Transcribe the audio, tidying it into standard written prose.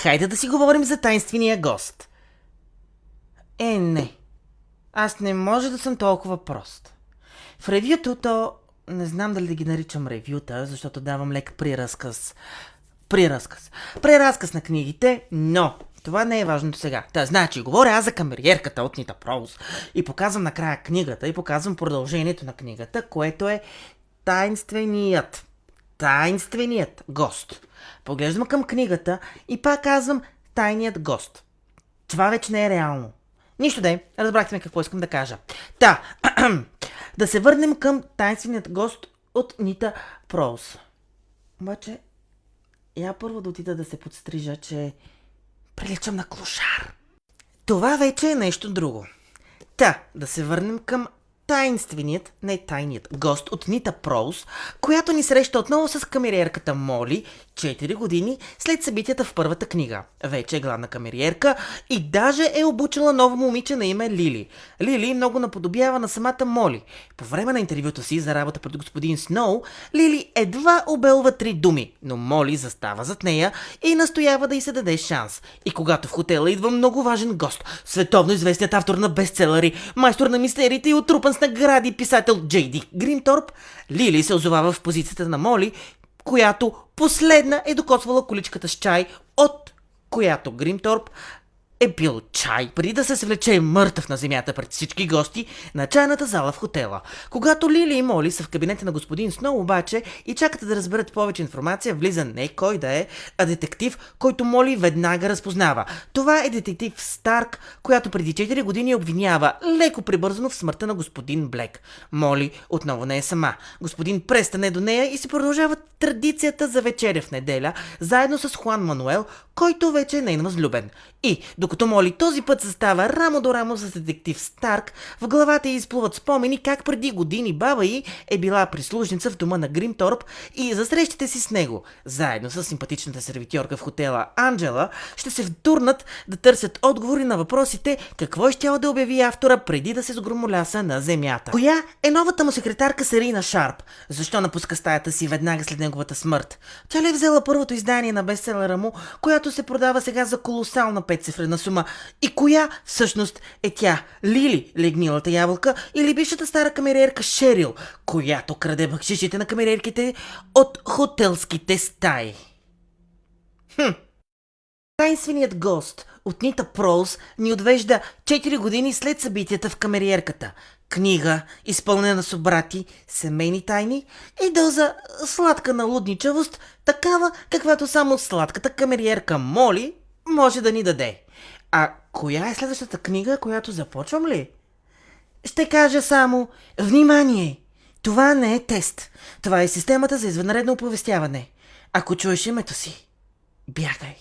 Хайде да си говорим за тайнствения гост. Не. Аз не може да съм толкова прост. В ревюто то... Не знам дали да ги наричам ревюта, защото давам лек преразказ. Преразказ на книгите, но това не е важното сега. Значи, говоря аз за камериерката от Нита Проуз и показвам накрая книгата и показвам продължението на книгата, което е Тайнственият гост. Поглеждам към книгата и пак казвам Тайният гост. Това вече не е реално. Нищо да е, разбрахте ме какво искам да кажа. Да се върнем към Тайнственият гост от Нита Проуз. Обаче, я първо да отида да се подстрижа, че приличам на клошар. Това вече е нещо друго. Да се върнем към тайният гост от Нита Проуз, която ни среща отново с камериерката Моли 4 години след събитията в първата книга. Вече е главна камериерка и даже е обучила ново момиче на име Лили. Лили много наподобява на самата Моли. По време на интервюто си за работа пред господин Сноу, Лили едва обелва 3 думи, но Моли застава зад нея и настоява да й се даде шанс. И когато в хотела идва много важен гост, световно известният автор на бестселери, майстор на мистериите и отрупан с награди писател Джейди Гримторп, Лили се озовава в позицията на Моли, която последна е докосвала количката с чай, от която Гримторп е бил чай, преди да се свлече мъртъв на земята пред всички гости на чайната зала в хотела. Когато Лили и Моли са в кабинета на господин Сноу обаче и чакат да разберат повече информация, влиза не кой да е, а детектив, който Моли веднага разпознава. Това е детектив Старк, която преди 4 години обвинява леко прибързано в смъртта на господин Блек. Моли отново не е сама. Господин престане до нея и се продължава традицията за вечеря в неделя, заедно с Хуан Мануел, който вече е нейн възлюбен. И докато Моли този път застава рамо до рамо с детектив Старк, в главата й изплуват спомени как преди години баба й е била прислужница в дома на Гримторп и за срещите си с него, заедно с симпатичната сервитьорка в хотела Анджела, ще се втурнат да търсят отговори на въпросите какво е щял да обяви автора преди да се сгромоляса на земята. Коя е новата му секретарка Серина Шарп? Защо напуска стаята си веднага след неговата смърт? Тя ли е взела първото издание на бестселера му, която се продава сега за колосална 5-цифрена сума? И коя всъщност е тя? Лили, легнилата ябълка, или бившата стара камериерка Шерил, която краде бакшишите на камериерките от хотелските стаи? Тайнственият гост от Нита Проуз ни отвежда 4 години след събитията в камериерката. Книга, изпълнена с обрати, семейни тайни и доза сладка налудничавост, такава каквато само сладката камериерка Моли може да ни даде. А коя е следващата книга, която започвам ли? Ще кажа само: внимание! Това не е тест. Това е системата за извънредно оповестяване. Ако чуеш името си, бягай.